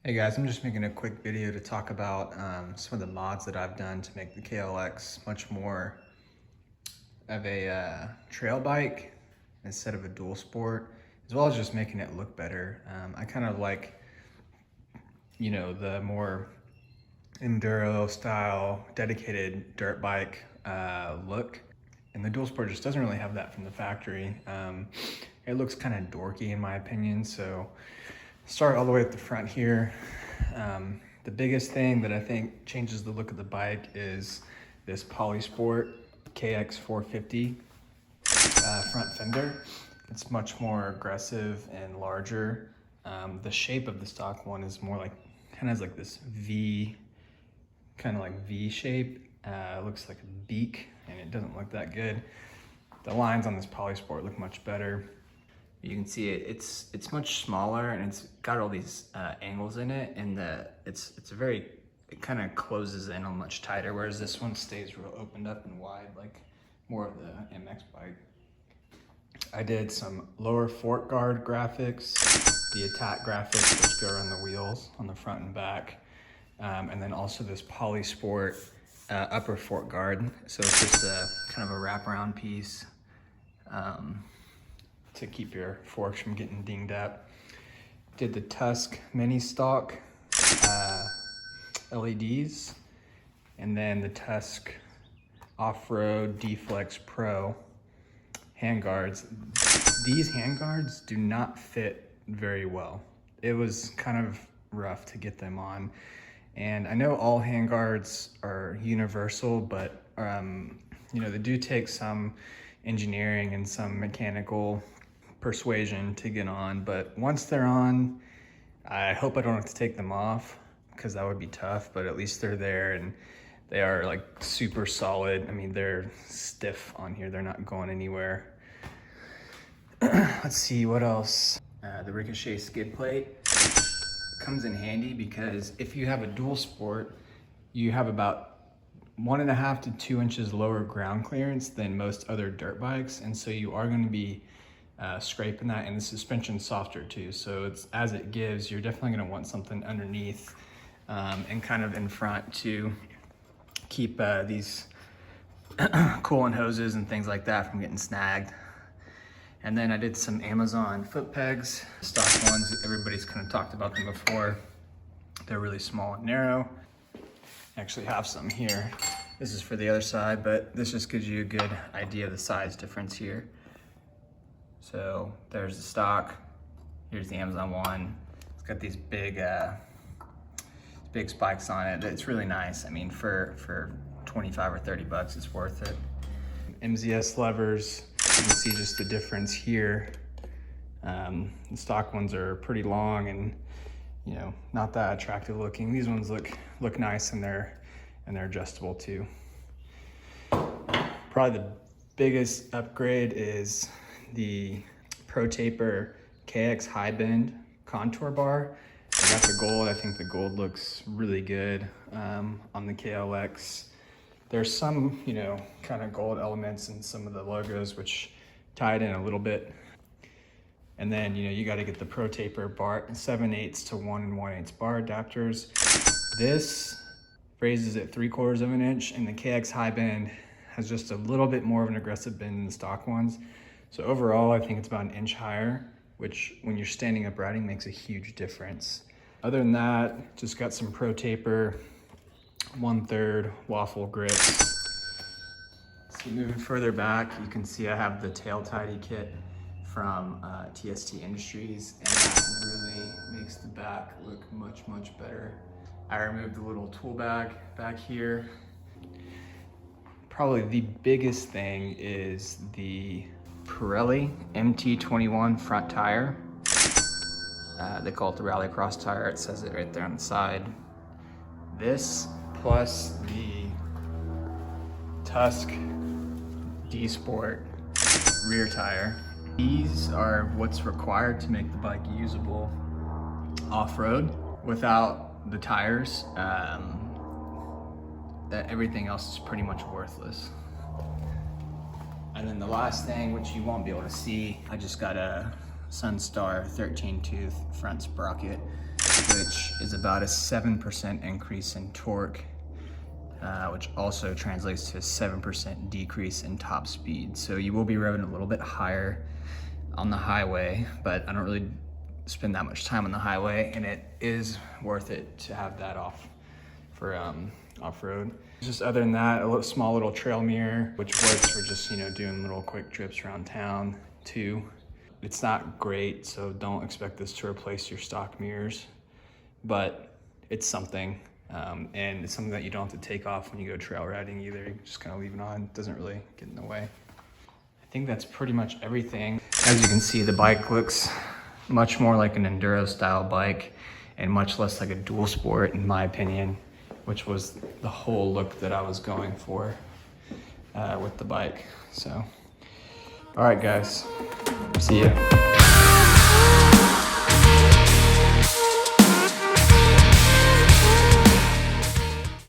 Hey guys, I'm just making a quick video to talk about some of the mods that I've done to make the KLX much more of a trail bike instead of a dual sport, as well as just making it look better. I kind of like, the more enduro style, dedicated dirt bike look. And the dual sport just doesn't really have that from the factory. It looks kind of dorky in my opinion, so start all the way at the front here. The biggest thing that I think changes the look of the bike is this Polysport KX450 front fender. It's much more aggressive and larger. The shape of the stock one is more like, kind of has like this V, kind of like V shape. It looks like a beak and it doesn't look that good. The lines on this Polysport look much better. You can see it's much smaller and it's got all these angles in it, and it kind of closes in on much tighter, whereas this one stays real opened up and wide like more of the MX bike. I did some lower fork guard graphics, the attack graphics which go around the wheels on the front and back, and then also this Polysport upper fork guard. So it's just a kind of a wraparound piece to keep your forks from getting dinged up. Did the Tusk mini stock LEDs, and then the Tusk off-road D-Flex Pro handguards. These handguards do not fit very well. It was kind of rough to get them on. And I know all handguards are universal, but they do take some engineering and some mechanical persuasion to get on, but once they're on, I hope I don't have to take them off because that would be tough, but at least they're there and they are like super solid. I mean, they're stiff on here. They're not going anywhere. Let's see what else. The Ricochet skid plate comes in handy because if you have a dual sport, you have about 1.5 to 2 inches lower ground clearance than most other dirt bikes, and so you are going to be scraping that, and the suspension's softer too, so it's as it gives, you're definitely going to want something underneath and kind of in front to keep these coolant hoses and things like that from getting snagged. And then I did some Amazon foot pegs, stock ones. Everybody's kind of talked about them before. They're really small and narrow. I actually have some here. This is for the other side, but this just gives you a good idea of the size difference here. So there's the stock, here's the Amazon one. It's got these big spikes on it. It's really nice. I mean, for 25 or 30 bucks, it's worth it. MZS levers, you can see just the difference here. The stock ones are pretty long and not that attractive looking. These ones look nice, and they're adjustable too. Probably the biggest upgrade is the Pro Taper KX High Bend contour bar. I got the gold. I think the gold looks really good on the KLX. There's some, kind of gold elements in some of the logos which tie it in a little bit. And then, you got to get the Pro Taper bar 7/8 to 1 1/8 bar adapters. This raises it 3/4 of an inch, and the KX High Bend has just a little bit more of an aggressive bend than the stock ones. So overall, I think it's about 1 inch higher, which when you're standing up riding makes a huge difference. Other than that, just got some Pro Taper 1/3 waffle grips. So moving further back, you can see I have the tail tidy kit from TST Industries, and that really makes the back look much, much better. I removed the little tool bag back here. Probably the biggest thing is the Pirelli MT21 front tire. They call it the Rallycross tire. It says it right there on the side. This plus the Tusk D-Sport rear tire. These are what's required to make the bike usable off-road. Without the tires, everything else is pretty much worthless. And then the last thing, which you won't be able to see, I just got a Sunstar 13 tooth front sprocket, which is about a 7% increase in torque, which also translates to a 7% decrease in top speed. So you will be revving a little bit higher on the highway, but I don't really spend that much time on the highway, and it is worth it to have that off for off-road. Just other than that, a small little trail mirror, which works for just, you know, doing little quick trips around town too. It's not great, so don't expect this to replace your stock mirrors, but it's something. And it's something that you don't have to take off when you go trail riding either. You just kind of leave it on. It doesn't really get in the way. I think that's pretty much everything. As you can see, the bike looks much more like an enduro style bike and much less like a dual sport, in my opinion, which was the whole look that I was going for with the bike. So, all right guys, see ya.